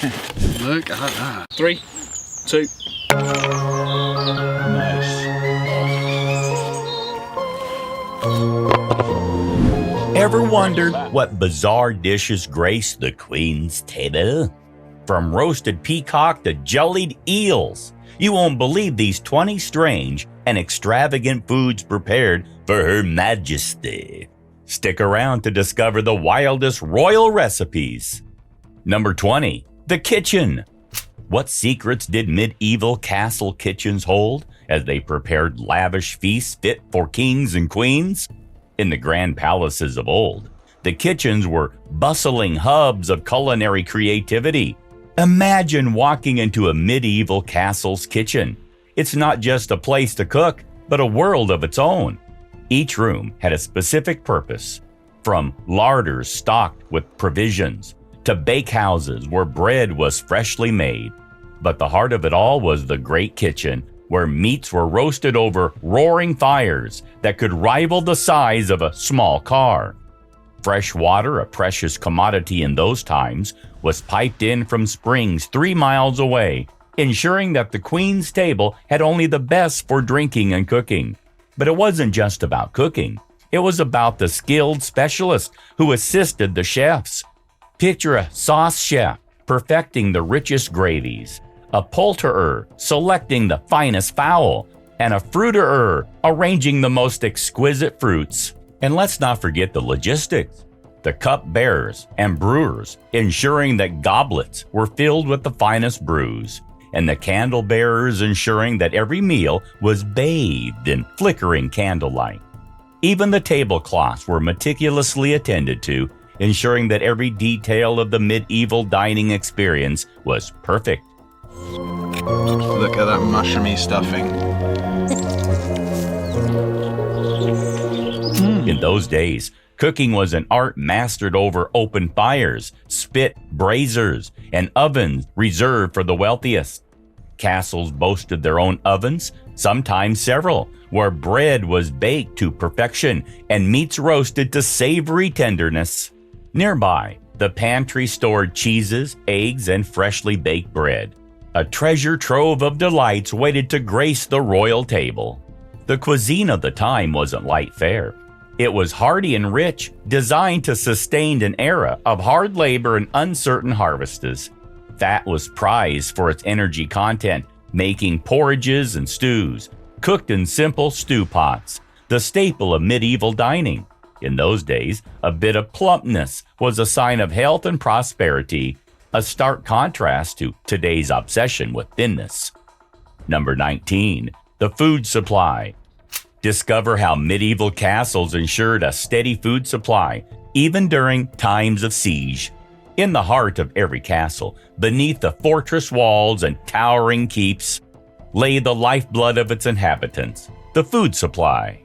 Look at that. 3, 2. Nice. Ever wondered what bizarre dishes grace the Queen's table? From roasted peacock to jellied eels, you won't believe these 20 strange and extravagant foods prepared for Her Majesty. Stick around to discover the wildest royal recipes. Number 20. The kitchen. What secrets did medieval castle kitchens hold as they prepared lavish feasts fit for kings and queens? In the grand palaces of old, the kitchens were bustling hubs of culinary creativity. Imagine walking into a medieval castle's kitchen. It's not just a place to cook, but a world of its own. Each room had a specific purpose, from larders stocked with provisions to bakehouses where bread was freshly made. But the heart of it all was the great kitchen, where meats were roasted over roaring fires that could rival the size of a small car. Fresh water, a precious commodity in those times, was piped in from springs 3 miles away, ensuring that the Queen's table had only the best for drinking and cooking. But it wasn't just about cooking. It was about the skilled specialists who assisted the chefs. Picture a sauce chef perfecting the richest gravies, a poulterer selecting the finest fowl, and a fruiterer arranging the most exquisite fruits. And let's not forget the logistics. The cup-bearers and brewers ensuring that goblets were filled with the finest brews, and the candle-bearers ensuring that every meal was bathed in flickering candlelight. Even the tablecloths were meticulously attended to, ensuring that every detail of the medieval dining experience was perfect. Look at that mushroomy stuffing. In those days, cooking was an art mastered over open fires, spit braziers, and ovens reserved for the wealthiest. Castles boasted their own ovens, sometimes several, where bread was baked to perfection and meats roasted to savory tenderness. Nearby, the pantry stored cheeses, eggs, and freshly baked bread. A treasure trove of delights waited to grace the royal table. The cuisine of the time wasn't light fare. It was hearty and rich, designed to sustain an era of hard labor and uncertain harvests. Fat was prized for its energy content, making porridges and stews, cooked in simple stew pots, the staple of medieval dining. In those days, a bit of plumpness was a sign of health and prosperity, a stark contrast to today's obsession with thinness. Number 19. The food supply. Discover how medieval castles ensured a steady food supply, even during times of siege. In the heart of every castle, beneath the fortress walls and towering keeps, lay the lifeblood of its inhabitants, the food supply.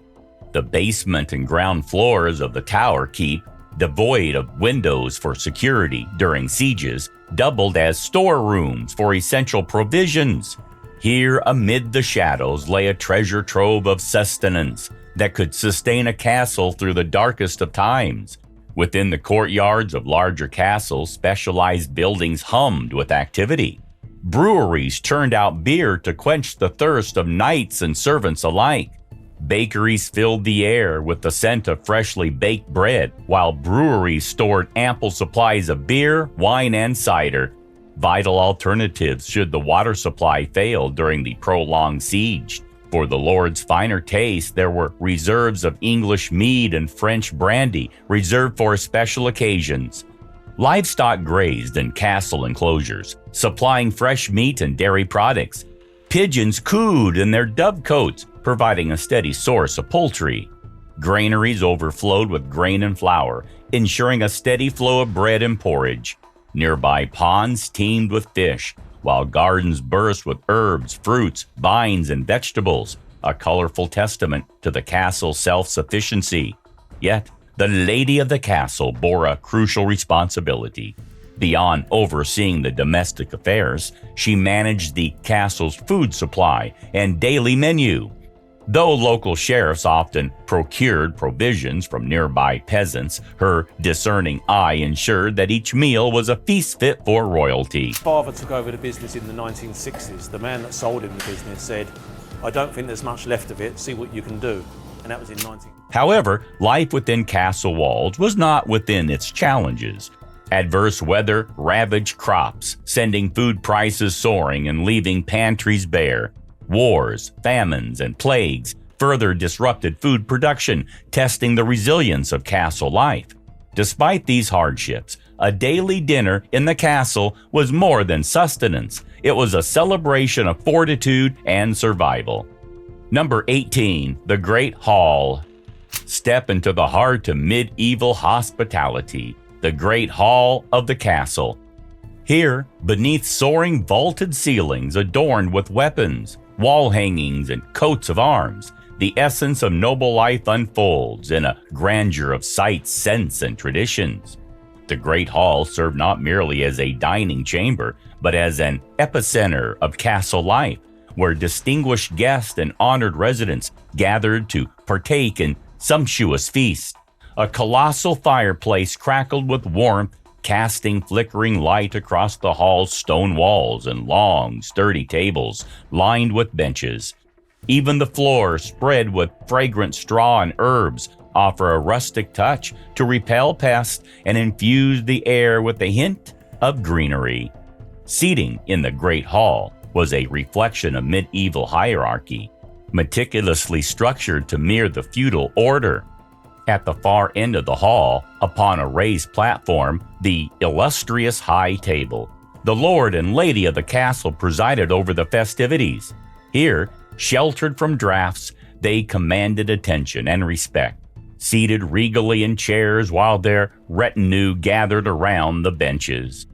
The basement and ground floors of the tower keep, devoid of windows for security during sieges, doubled as storerooms for essential provisions. Here, amid the shadows, lay a treasure trove of sustenance that could sustain a castle through the darkest of times. Within the courtyards of larger castles, specialized buildings hummed with activity. Breweries churned out beer to quench the thirst of knights and servants alike. Bakeries filled the air with the scent of freshly baked bread, while breweries stored ample supplies of beer, wine, and cider, vital alternatives should the water supply fail during the prolonged siege. For the lord's finer taste, there were reserves of English mead and French brandy reserved for special occasions. Livestock grazed in castle enclosures, supplying fresh meat and dairy products. Pigeons cooed in their dovecotes, providing a steady source of poultry. Granaries overflowed with grain and flour, ensuring a steady flow of bread and porridge. Nearby ponds teemed with fish, while gardens burst with herbs, fruits, vines, and vegetables, a colorful testament to the castle's self-sufficiency. Yet, the lady of the castle bore a crucial responsibility. Beyond overseeing the domestic affairs, she managed the castle's food supply and daily menu. Though local sheriffs often procured provisions from nearby peasants, her discerning eye ensured that each meal was a feast fit for royalty. Father took over the business in the 1960s. The man that sold him the business said, "I don't think there's much left of it, see what you can do." And that was in 19... However, life within castle walls was not within its challenges. Adverse weather ravaged crops, sending food prices soaring and leaving pantries bare. Wars, famines, and plagues further disrupted food production, testing the resilience of castle life. Despite these hardships, a daily dinner in the castle was more than sustenance. It was a celebration of fortitude and survival. Number 18, the Great Hall. Step into the heart of medieval hospitality, the Great Hall of the castle. Here, beneath soaring vaulted ceilings adorned with weapons, wall hangings, and coats of arms, the essence of noble life unfolds in a grandeur of sights, scents, and traditions. The Great Hall served not merely as a dining chamber, but as an epicenter of castle life, where distinguished guests and honored residents gathered to partake in sumptuous feasts. A colossal fireplace crackled with warmth, casting flickering light across the hall's stone walls and long, sturdy tables lined with benches. Even the floor, spread with fragrant straw and herbs, offer a rustic touch to repel pests and infuse the air with a hint of greenery. Seating in the Great Hall was a reflection of medieval hierarchy, meticulously structured to mirror the feudal order. At the far end of the hall, upon a raised platform, the illustrious high table. The lord and lady of the castle presided over the festivities. Here, sheltered from drafts, they commanded attention and respect, seated regally in chairs while their retinue gathered around the benches.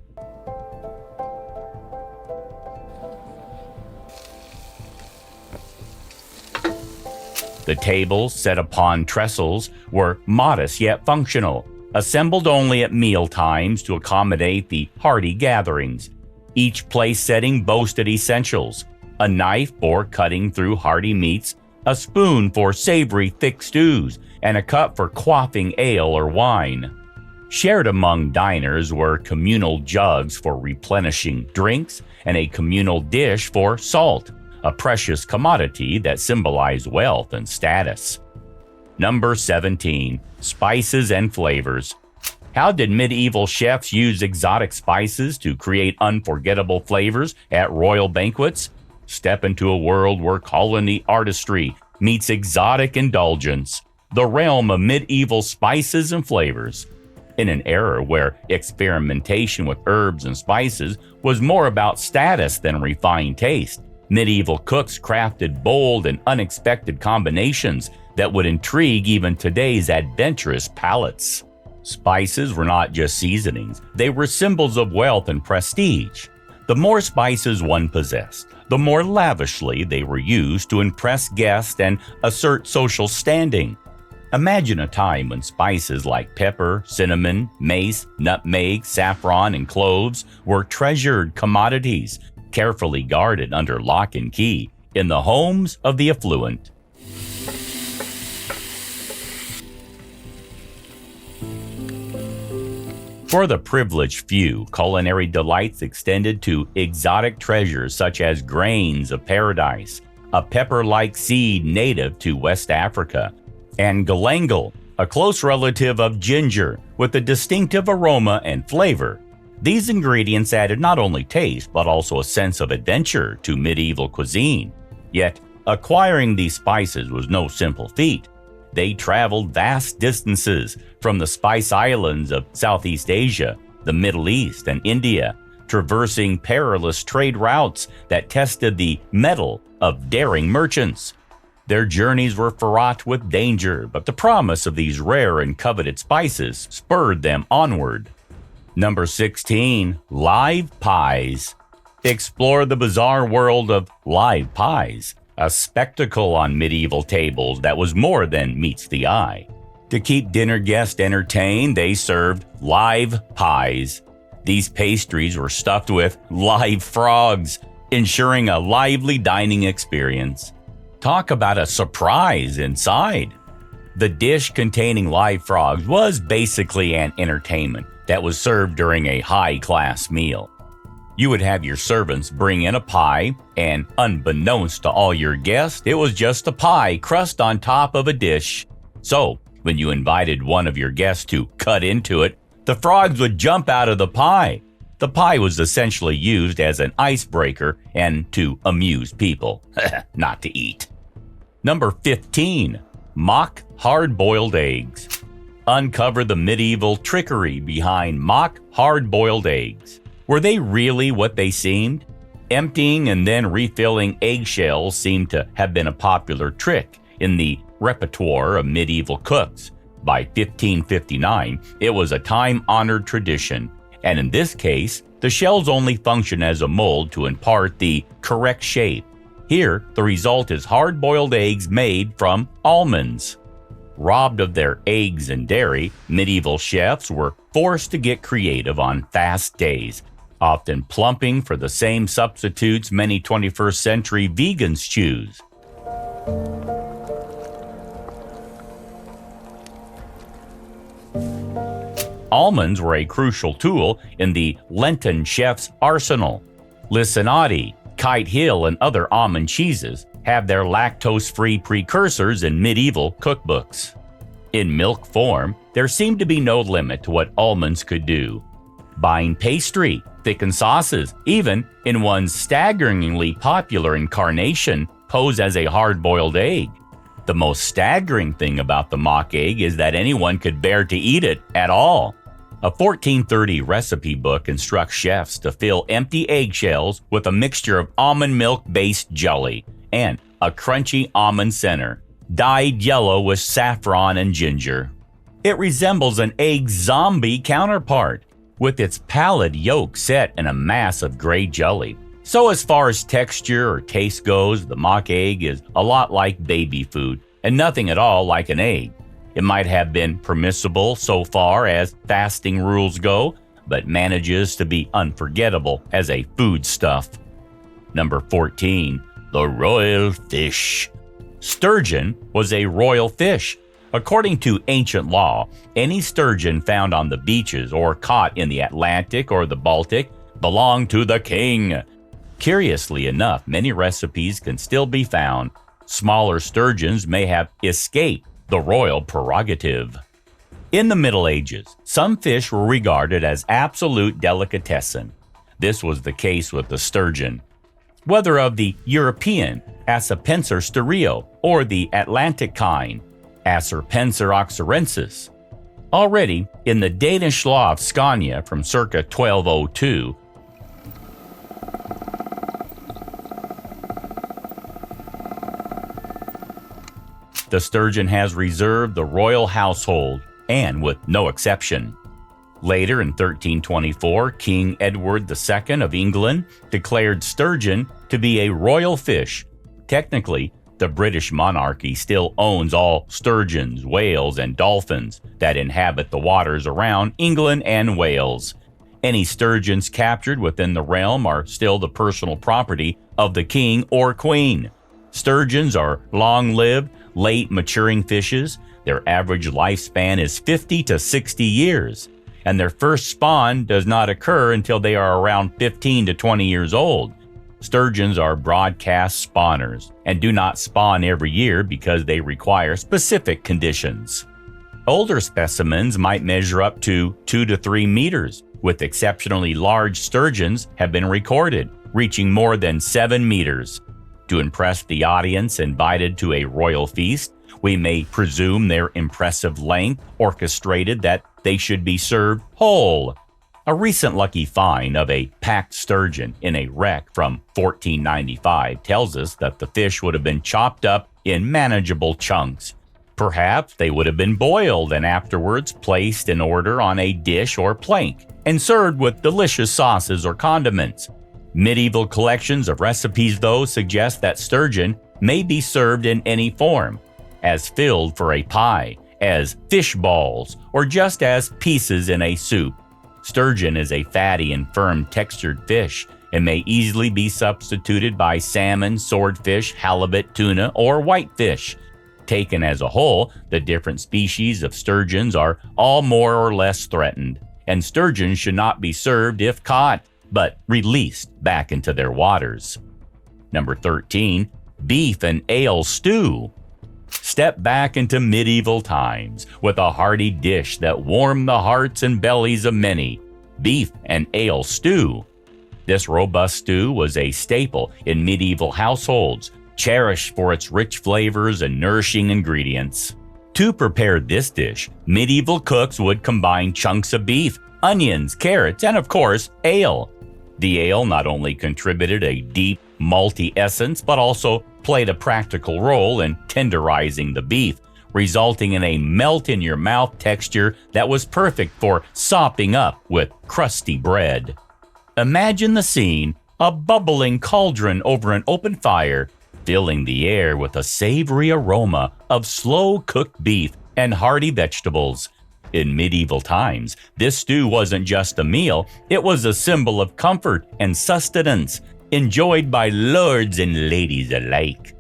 The tables, set upon trestles, were modest yet functional, assembled only at meal times to accommodate the hearty gatherings. Each place setting boasted essentials: a knife for cutting through hearty meats, a spoon for savory thick stews, and a cup for quaffing ale or wine. Shared among diners were communal jugs for replenishing drinks and a communal dish for salt, a precious commodity that symbolized wealth and status. Number 17, spices and flavors. How did medieval chefs use exotic spices to create unforgettable flavors at royal banquets? Step into a world where culinary artistry meets exotic indulgence, the realm of medieval spices and flavors. In an era where experimentation with herbs and spices was more about status than refined taste, medieval cooks crafted bold and unexpected combinations that would intrigue even today's adventurous palates. Spices were not just seasonings, they were symbols of wealth and prestige. The more spices one possessed, the more lavishly they were used to impress guests and assert social standing. Imagine a time when spices like pepper, cinnamon, mace, nutmeg, saffron, and cloves were treasured commodities, carefully guarded under lock and key in the homes of the affluent. For the privileged few, culinary delights extended to exotic treasures such as grains of paradise, a pepper-like seed native to West Africa, and galangal, a close relative of ginger with a distinctive aroma and flavor. These ingredients added not only taste, but also a sense of adventure to medieval cuisine. Yet, acquiring these spices was no simple feat. They traveled vast distances from the spice islands of Southeast Asia, the Middle East, and India, traversing perilous trade routes that tested the mettle of daring merchants. Their journeys were fraught with danger, but the promise of these rare and coveted spices spurred them onward. Number 16, live pies. Explore the bizarre world of live pies, a spectacle on medieval tables that was more than meets the eye. To keep dinner guests entertained, they served live pies. These pastries were stuffed with live frogs, ensuring a lively dining experience. Talk about a surprise inside. The dish containing live frogs was basically an entertainment that was served during a high-class meal. You would have your servants bring in a pie, and unbeknownst to all your guests, it was just a pie crust on top of a dish. So, when you invited one of your guests to cut into it, the frogs would jump out of the pie. The pie was essentially used as an icebreaker and to amuse people, not to eat. Number 15. Mock hard-boiled eggs. Uncover the medieval trickery behind mock hard-boiled eggs. Were they really what they seemed? Emptying and then refilling eggshells seemed to have been a popular trick in the repertoire of medieval cooks. By 1559, it was a time-honored tradition, and in this case, the shells only function as a mold to impart the correct shape. Here, the result is hard-boiled eggs made from almonds. Robbed of their eggs and dairy, medieval chefs were forced to get creative on fast days, often plumping for the same substitutes many 21st century vegans choose. Almonds were a crucial tool in the Lenten chef's arsenal. Licinati, Kite Hill, and other almond cheeses have their lactose-free precursors in medieval cookbooks. In milk form, there seemed to be no limit to what almonds could do. Bind pastry, thicken sauces, even in one staggeringly popular incarnation, pose as a hard-boiled egg. The most staggering thing about the mock egg is that anyone could bear to eat it at all. A 1430 recipe book instructs chefs to fill empty eggshells with a mixture of almond milk-based jelly and a crunchy almond center, dyed yellow with saffron and ginger. It resembles an egg zombie counterpart, with its pallid yolk set in a mass of gray jelly. So as far as texture or taste goes, the mock egg is a lot like baby food, and nothing at all like an egg. It might have been permissible so far as fasting rules go, but manages to be unforgettable as a foodstuff. Number 14. The royal fish. Sturgeon was a royal fish. According to ancient law, any sturgeon found on the beaches or caught in the Atlantic or the Baltic belonged to the king. Curiously enough, many recipes can still be found. Smaller sturgeons may have escaped the royal prerogative. In the Middle Ages, some fish were regarded as absolute delicatessen. This was the case with the sturgeon. Whether of the European Acerpenser stereo or the Atlantic kind, Acerpenser oxyrensis. Already, in the Danish law of Scania from circa 1202, the sturgeon has reserved the royal household, and with no exception. Later in 1324, King Edward II of England declared sturgeon to be a royal fish. Technically, the British monarchy still owns all sturgeons, whales, and dolphins that inhabit the waters around England and Wales. Any sturgeons captured within the realm are still the personal property of the king or queen. Sturgeons are long-lived, late maturing fishes. Their average lifespan is 50 to 60 years, and their first spawn does not occur until they are around 15 to 20 years old. Sturgeons are broadcast spawners and do not spawn every year because they require specific conditions. Older specimens might measure up to 2 to 3 meters, with exceptionally large sturgeons have been recorded, reaching more than 7 meters. To impress the audience invited to a royal feast, we may presume their impressive length orchestrated that they should be served whole. A recent lucky find of a packed sturgeon in a wreck from 1495 tells us that the fish would have been chopped up in manageable chunks. Perhaps they would have been boiled and afterwards placed in order on a dish or plank and served with delicious sauces or condiments. Medieval collections of recipes, though, suggest that sturgeon may be served in any form, as filled for a pie, as fish balls, or just as pieces in a soup. Sturgeon is a fatty and firm textured fish. and may easily be substituted by salmon, swordfish, halibut, tuna, or whitefish. Taken as a whole, the different species of sturgeons are all more or less threatened, and sturgeons should not be served if caught, but released back into their waters. Number 13, beef and ale stew. Step back into medieval times with a hearty dish that warmed the hearts and bellies of many, beef and ale stew. This robust stew was a staple in medieval households, cherished for its rich flavors and nourishing ingredients. To prepare this dish, medieval cooks would combine chunks of beef, onions, carrots, and of course, ale. The ale not only contributed a deep, malty essence, but also played a practical role in tenderizing the beef, resulting in a melt-in-your-mouth texture that was perfect for sopping up with crusty bread. Imagine the scene, a bubbling cauldron over an open fire, filling the air with a savory aroma of slow-cooked beef and hearty vegetables. In medieval times, this stew wasn't just a meal, it was a symbol of comfort and sustenance, enjoyed by lords and ladies alike.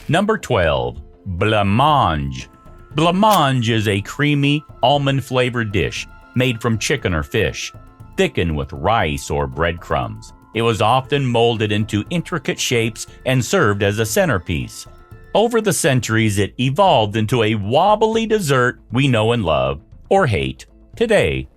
Number 12, Blancmange. Blancmange is a creamy, almond-flavored dish made from chicken or fish, thickened with rice or breadcrumbs. It was often molded into intricate shapes and served as a centerpiece. Over the centuries, it evolved into a wobbly dessert we know and love, or hate, today.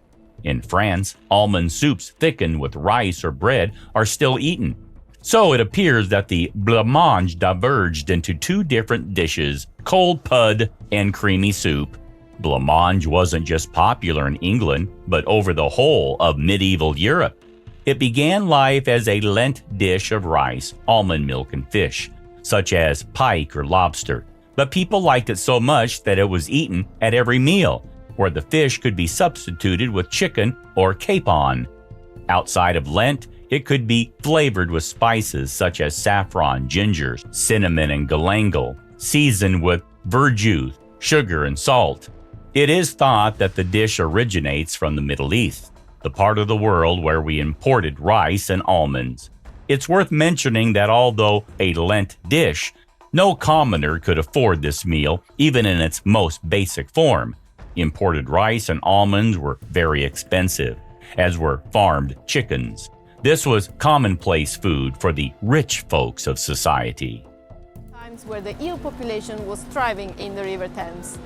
In France, almond soups thickened with rice or bread are still eaten. So it appears that the blancmange diverged into two different dishes, cold pud and creamy soup. Blancmange wasn't just popular in England, but over the whole of medieval Europe. It began life as a Lent dish of rice, almond milk, and fish, such as pike or lobster. But people liked it so much that it was eaten at every meal, where the fish could be substituted with chicken or capon. Outside of Lent, it could be flavored with spices such as saffron, ginger, cinnamon, and galangal, seasoned with verjuice, sugar, and salt. It is thought that the dish originates from the Middle East, the part of the world where we imported rice and almonds. It's worth mentioning that although a Lent dish, no commoner could afford this meal, even in its most basic form. Imported rice and almonds were very expensive, as were farmed chickens. This was commonplace food for the rich folks of society. Times where the eel population was thriving in the River Thames.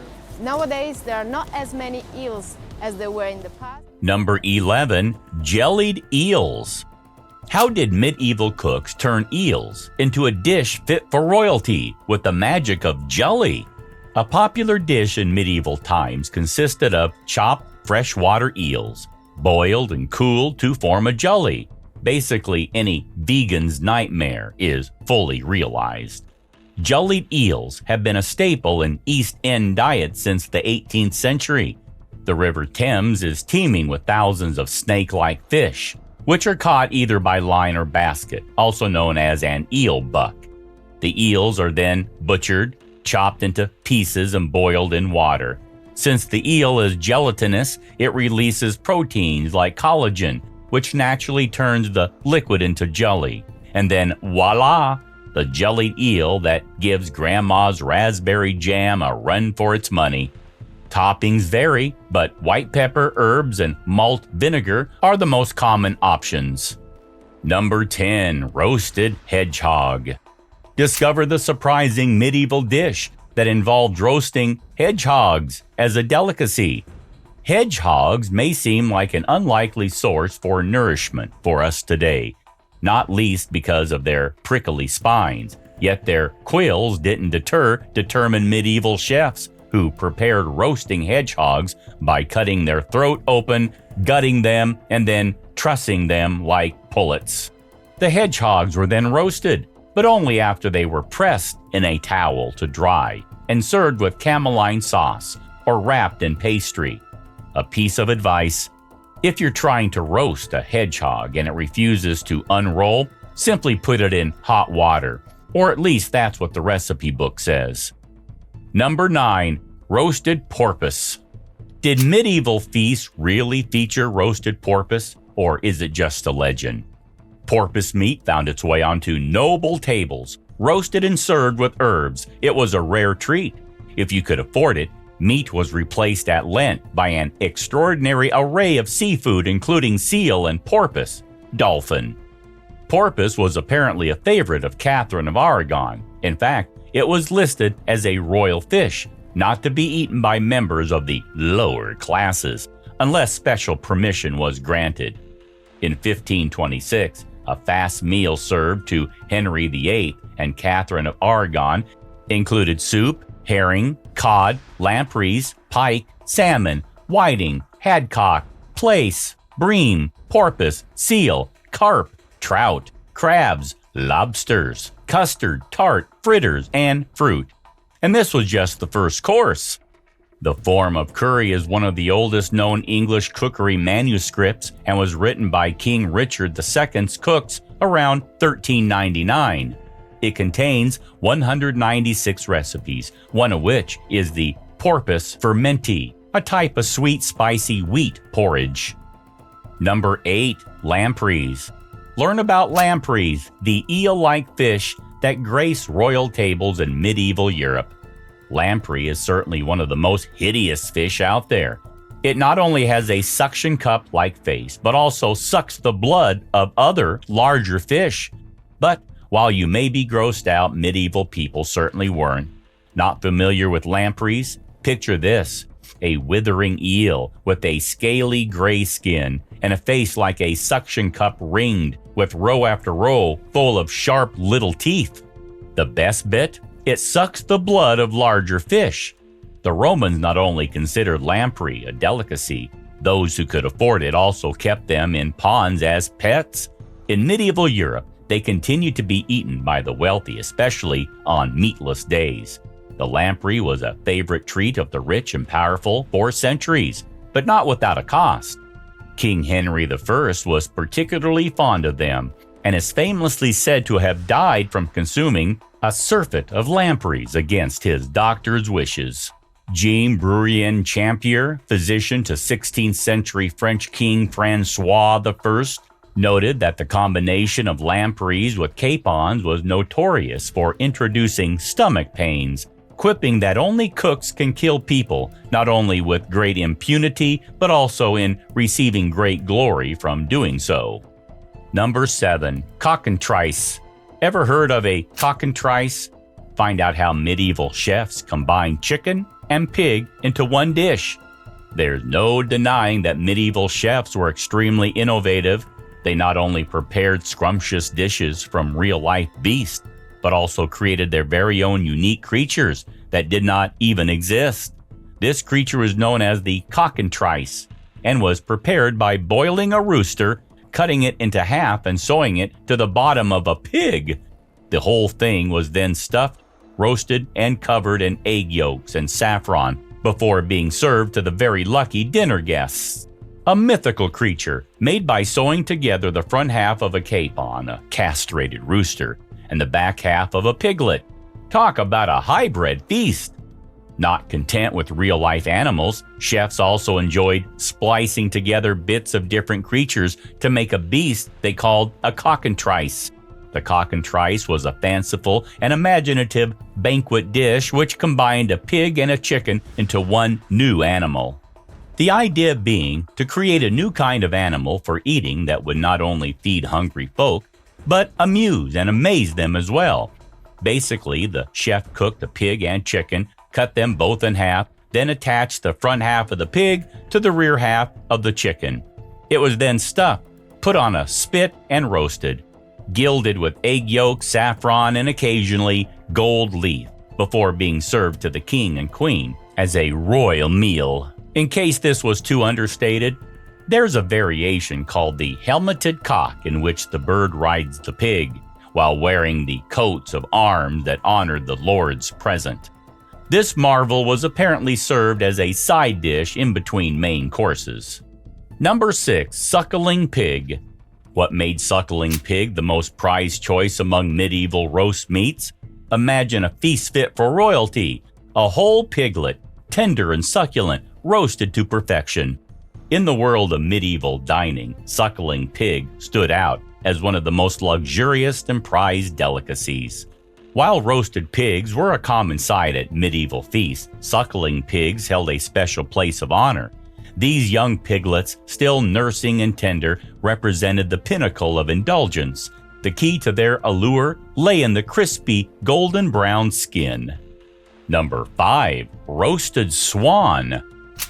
Nowadays, there are not as many eels as there were in the past. Number 11, jellied eels. How did medieval cooks turn eels into a dish fit for royalty with the magic of jelly? A popular dish in medieval times consisted of chopped freshwater eels, boiled and cooled to form a jelly. Basically, any vegan's nightmare is fully realized. Jellied eels have been a staple in East End diets since the 18th century. The River Thames is teeming with thousands of snake-like fish, which are caught either by line or basket, also known as an eel buck. The eels are then butchered, chopped into pieces, and boiled in water. Since the eel is gelatinous, it releases proteins like collagen, which naturally turns the liquid into jelly. And then voila! The jellied eel that gives Grandma's raspberry jam a run for its money. Toppings vary, but white pepper, herbs, and malt vinegar are the most common options. Number 10, roasted hedgehog. Discover the surprising medieval dish that involved roasting hedgehogs as a delicacy. Hedgehogs may seem like an unlikely source for nourishment for us today, not least because of their prickly spines, yet their quills didn't deter determined medieval chefs who prepared roasting hedgehogs by cutting their throat open, gutting them, and then trussing them like pullets. The hedgehogs were then roasted, but only after they were pressed in a towel to dry and served with cameline sauce or wrapped in pastry. A piece of advice: if you're trying to roast a hedgehog and it refuses to unroll, simply put it in hot water, or at least that's what the recipe book says. Number 9, roasted porpoise. Did medieval feasts really feature roasted porpoise, or is it just a legend? Porpoise meat found its way onto noble tables, roasted and served with herbs. It was a rare treat. If you could afford it, meat was replaced at Lent by an extraordinary array of seafood, including seal and porpoise, dolphin. Porpoise was apparently a favorite of Catherine of Aragon. In fact, it was listed as a royal fish, not to be eaten by members of the lower classes, unless special permission was granted. In 1526, a fast meal served to Henry VIII and Catherine of Aragon included soup, herring, cod, lampreys, pike, salmon, whiting, hadcock, plaice, bream, porpoise, seal, carp, trout, crabs, lobsters, custard, tart, fritters, and fruit. And this was just the first course. The form of curry is one of the oldest known English cookery manuscripts and was written by King Richard II's cooks around 1399. It contains 196 recipes, one of which is the porpoise fermenti, a type of sweet spicy wheat porridge. Number 8. Lampreys. Learn about lampreys, the eel-like fish that grace royal tables in medieval Europe. Lamprey is certainly one of the most hideous fish out there. It not only has a suction cup-like face, but also sucks the blood of other larger fish. But while you may be grossed out, medieval people certainly weren't. Not familiar with lampreys? Picture this: a withering eel with a scaly gray skin and a face like a suction cup ringed with row after row full of sharp little teeth. The best bit? It sucks the blood of larger fish. The Romans not only considered lamprey a delicacy, those who could afford it also kept them in ponds as pets. In medieval Europe, they continued to be eaten by the wealthy, especially on meatless days. The lamprey was a favorite treat of the rich and powerful for centuries, but not without a cost. King Henry I was particularly fond of them, and is famously said to have died from consuming a surfeit of lampreys against his doctor's wishes. Jean Bruyère Champier, physician to 16th century French King Francois I, noted that the combination of lampreys with capons was notorious for introducing stomach pains, quipping that only cooks can kill people, not only with great impunity, but also in receiving great glory from doing so. Number 7. Cockentrice. Ever heard of a cockentrice? Find out how medieval chefs combined chicken and pig into one dish. There's no denying that medieval chefs were extremely innovative. They not only prepared scrumptious dishes from real-life beasts, but also created their very own unique creatures that did not even exist. This creature was known as the cockentrice and was prepared by boiling a rooster, cutting it into half and sewing it to the bottom of a pig. The whole thing was then stuffed, roasted, and covered in egg yolks and saffron before being served to the very lucky dinner guests. A mythical creature made by sewing together the front half of a capon, a castrated rooster, and the back half of a piglet. Talk about a hybrid feast! Not content with real-life animals, chefs also enjoyed splicing together bits of different creatures to make a beast they called a cockentrice. The cockentrice was a fanciful and imaginative banquet dish which combined a pig and a chicken into one new animal. The idea being to create a new kind of animal for eating that would not only feed hungry folk, but amuse and amaze them as well. Basically, the chef cooked the pig and chicken, cut them both in half, then attached the front half of the pig to the rear half of the chicken. It was then stuffed, put on a spit, and roasted, gilded with egg yolk, saffron, and occasionally gold leaf, before being served to the king and queen as a royal meal. In case this was too understated, there's a variation called the helmeted cock in which the bird rides the pig, while wearing the coats of arms that honored the lords present. This marvel was apparently served as a side dish in between main courses. Number 6. Suckling pig. What made suckling pig the most prized choice among medieval roast meats? Imagine a feast fit for royalty. A whole piglet, tender and succulent, roasted to perfection. In the world of medieval dining, suckling pig stood out as one of the most luxurious and prized delicacies. While roasted pigs were a common sight at medieval feasts, suckling pigs held a special place of honor. These young piglets, still nursing and tender, represented the pinnacle of indulgence. The key to their allure lay in the crispy, golden brown skin. Number 5. Roasted swan.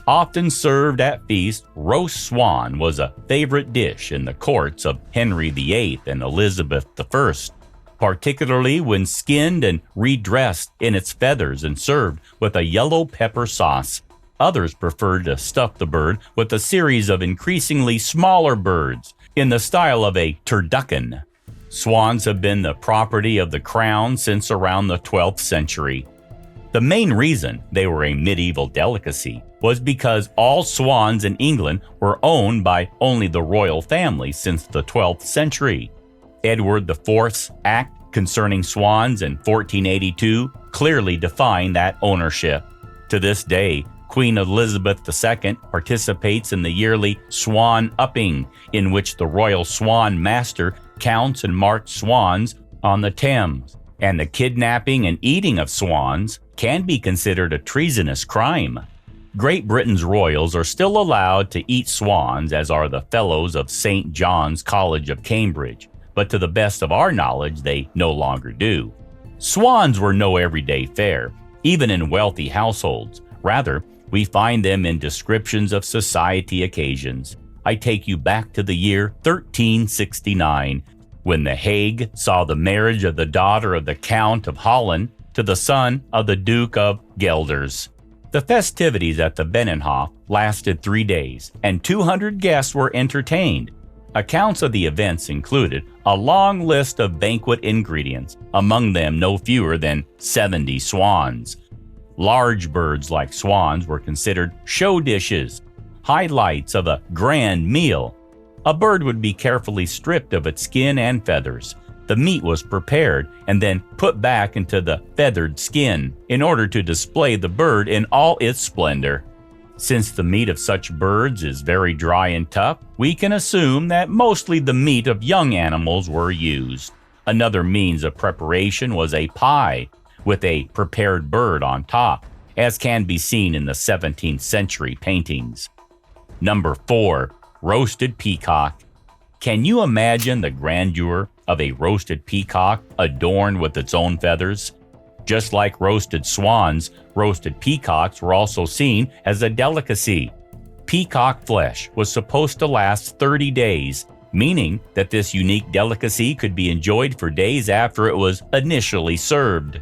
Often served at feasts, roast swan was a favorite dish in the courts of Henry VIII and Elizabeth I, particularly when skinned and redressed in its feathers and served with a yellow pepper sauce. Others preferred to stuff the bird with a series of increasingly smaller birds in the style of a turducken. Swans have been the property of the crown since around the 12th century. The main reason they were a medieval delicacy was because all swans in England were owned by only the royal family since the 12th century. Edward IV's Act concerning swans in 1482 clearly defined that ownership. To this day, Queen Elizabeth II participates in the yearly swan upping, in which the royal swan master counts and marks swans on the Thames, and the kidnapping and eating of swans can be considered a treasonous crime. Great Britain's royals are still allowed to eat swans, as are the fellows of St. John's College of Cambridge, but to the best of our knowledge, they no longer do. Swans were no everyday fare, even in wealthy households. Rather, we find them in descriptions of society occasions. I take you back to the year 1369, when the Hague saw the marriage of the daughter of the Count of Holland to the son of the Duke of Gelders. The festivities at the Binnenhof lasted 3 days, and 200 guests were entertained. Accounts of the events included a long list of banquet ingredients, among them no fewer than 70 swans. Large birds like swans were considered show dishes, highlights of a grand meal. A bird would be carefully stripped of its skin and feathers. The meat was prepared and then put back into the feathered skin in order to display the bird in all its splendor. Since the meat of such birds is very dry and tough, we can assume that mostly the meat of young animals were used. Another means of preparation was a pie with a prepared bird on top, as can be seen in the 17th century paintings. Number 4. Roasted peacock. Can you imagine the grandeur of a roasted peacock adorned with its own feathers? Just like roasted swans, roasted peacocks were also seen as a delicacy. Peacock flesh was supposed to last 30 days, meaning that this unique delicacy could be enjoyed for days after it was initially served.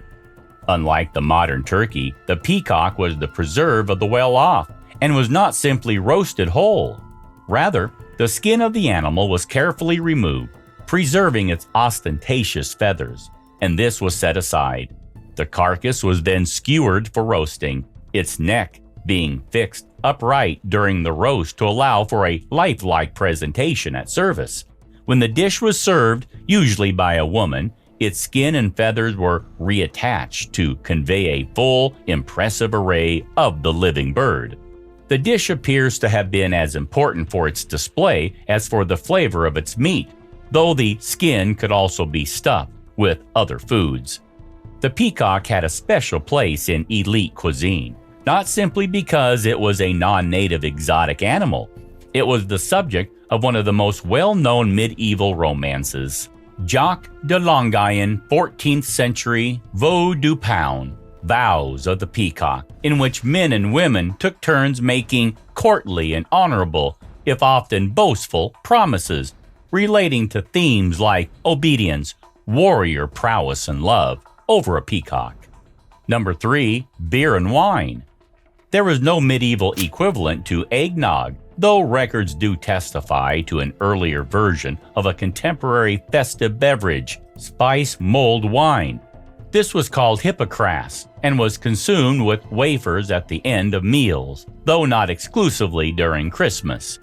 Unlike the modern turkey, the peacock was the preserve of the well-off and was not simply roasted whole. Rather, the skin of the animal was carefully removed, preserving its ostentatious feathers, and this was set aside. The carcass was then skewered for roasting, its neck being fixed upright during the roast to allow for a lifelike presentation at service. When the dish was served, usually by a woman, its skin and feathers were reattached to convey a full, impressive array of the living bird. The dish appears to have been as important for its display as for the flavor of its meat, though the skin could also be stuffed with other foods. The peacock had a special place in elite cuisine, not simply because it was a non-native exotic animal. It was the subject of one of the most well-known medieval romances, Jacques de Longuyon, 14th century Vaux du Paon, Vows of the Peacock, in which men and women took turns making courtly and honorable, if often boastful, promises relating to themes like obedience, warrior prowess, and love over a peacock. Number 3. Beer and wine. There was no medieval equivalent to eggnog, though records do testify to an earlier version of a contemporary festive beverage, spice mulled wine. This was called hippocras and was consumed with wafers at the end of meals, though not exclusively during Christmas.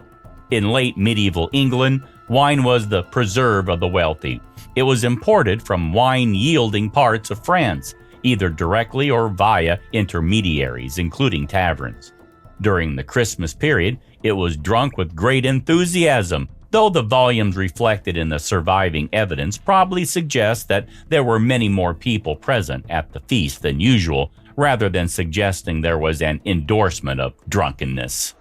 In late medieval England, wine was the preserve of the wealthy. It was imported from wine-yielding parts of France, either directly or via intermediaries, including taverns. During the Christmas period, it was drunk with great enthusiasm, though the volumes reflected in the surviving evidence probably suggest that there were many more people present at the feast than usual, rather than suggesting there was an endorsement of drunkenness.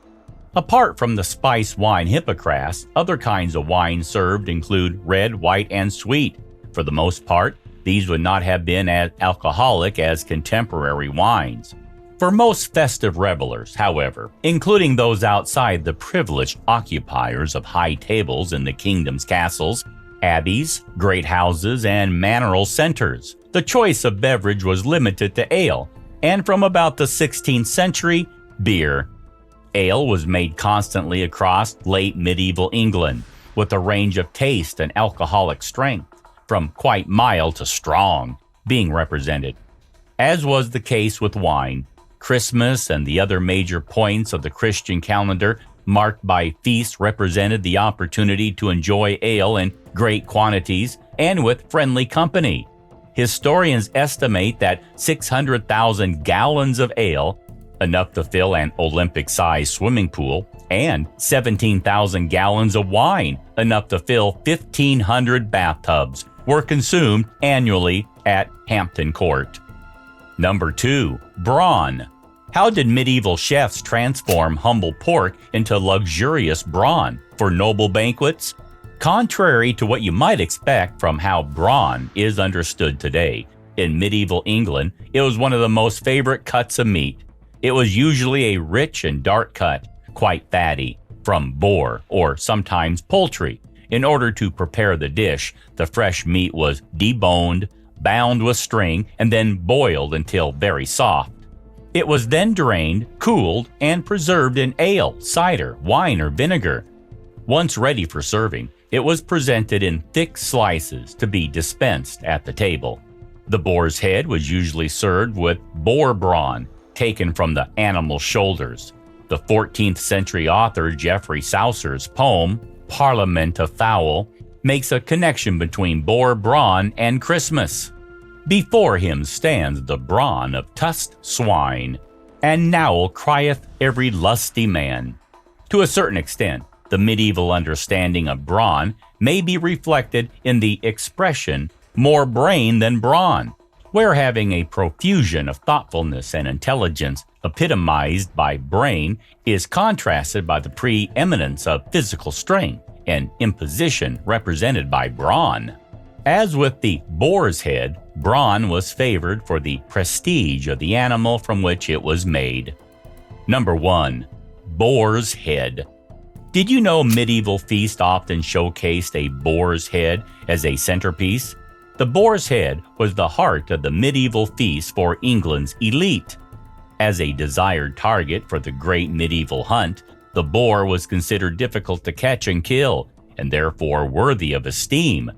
Apart from the spice wine Hippocras, other kinds of wine served include red, white, and sweet. For the most part, these would not have been as alcoholic as contemporary wines. For most festive revelers, however, including those outside the privileged occupiers of high tables in the kingdom's castles, abbeys, great houses, and manorial centers, the choice of beverage was limited to ale, and from about the 16th century, beer. Ale was made constantly across late medieval England, with a range of taste and alcoholic strength, from quite mild to strong, being represented. As was the case with wine, Christmas and the other major points of the Christian calendar marked by feasts represented the opportunity to enjoy ale in great quantities and with friendly company. Historians estimate that 600,000 gallons of ale, enough to fill an Olympic-sized swimming pool, and 17,000 gallons of wine, enough to fill 1,500 bathtubs, were consumed annually at Hampton Court. Number 2. Brawn. How did medieval chefs transform humble pork into luxurious brawn for noble banquets? Contrary to what you might expect from how brawn is understood today, in medieval England, it was one of the most favorite cuts of meat. It was usually a rich and dark cut, quite fatty, from boar or sometimes poultry. In order to prepare the dish, the fresh meat was deboned, bound with string, and then boiled until very soft. It was then drained, cooled, and preserved in ale, cider, wine, or vinegar. Once ready for serving, it was presented in thick slices to be dispensed at the table. The boar's head was usually served with boar brawn, taken from the animal's shoulders. The 14th century author Geoffrey Chaucer's poem, Parliament of Fowl, makes a connection between boar brawn and Christmas. Before him stands the brawn of tusked swine, and now crieth every lusty man. To a certain extent, the medieval understanding of brawn may be reflected in the expression more brain than brawn, where having a profusion of thoughtfulness and intelligence epitomized by brain is contrasted by the preeminence of physical strength and imposition represented by brawn. As with the boar's head, brawn was favored for the prestige of the animal from which it was made. Number 1. Boar's head. Did you know medieval feasts often showcased a boar's head as a centerpiece? The boar's head was the heart of the medieval feast for England's elite. As a desired target for the great medieval hunt, the boar was considered difficult to catch and kill, and therefore worthy of esteem.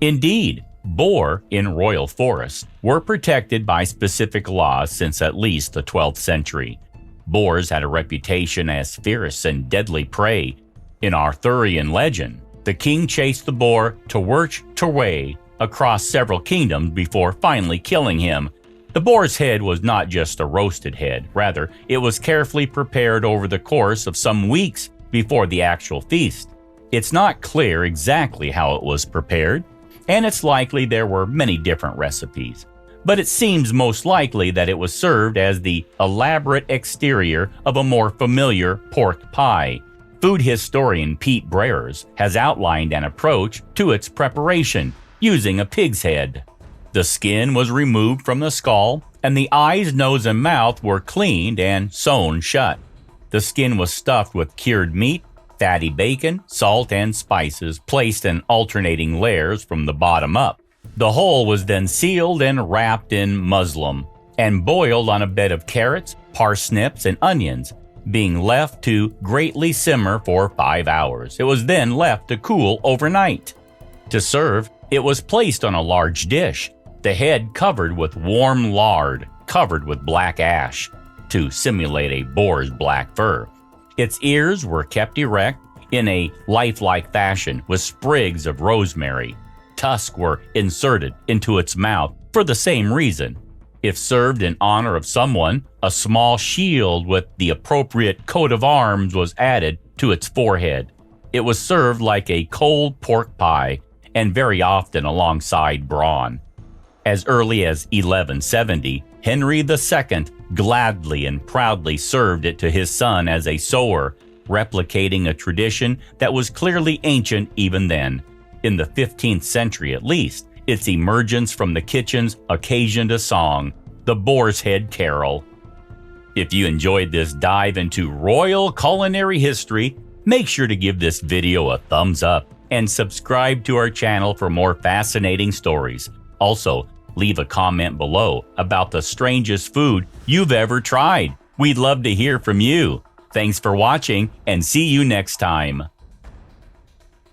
Indeed, boar in royal forests were protected by specific laws since at least the 12th century. Boars had a reputation as fierce and deadly prey. In Arthurian legend, the king chased the boar to Werch Terway across several kingdoms before finally killing him. The boar's head was not just a roasted head, rather, it was carefully prepared over the course of some weeks before the actual feast. It's not clear exactly how it was prepared, and it's likely there were many different recipes. But it seems most likely that it was served as the elaborate exterior of a more familiar pork pie. Food historian Pete Breyers has outlined an approach to its preparation using a pig's head. The skin was removed from the skull, and the eyes, nose, and mouth were cleaned and sewn shut. The skin was stuffed with cured meat, fatty bacon, salt, and spices placed in alternating layers from the bottom up. The whole was then sealed and wrapped in muslin and boiled on a bed of carrots, parsnips, and onions, being left to greatly simmer for 5 hours. It was then left to cool overnight. To serve, it was placed on a large dish, the head covered with warm lard, covered with black ash, to simulate a boar's black fur. Its ears were kept erect in a lifelike fashion with sprigs of rosemary. Tusks were inserted into its mouth for the same reason. If served in honor of someone, a small shield with the appropriate coat of arms was added to its forehead. It was served like a cold pork pie, and very often alongside brawn. As early as 1170, Henry II gladly and proudly served it to his son as a sower, replicating a tradition that was clearly ancient even then. In the 15th century at least, its emergence from the kitchens occasioned a song, the Boar's Head Carol. If you enjoyed this dive into royal culinary history, make sure to give this video a thumbs up and subscribe to our channel for more fascinating stories. Also, leave a comment below about the strangest food you've ever tried. We'd love to hear from you. Thanks for watching, and see you next time.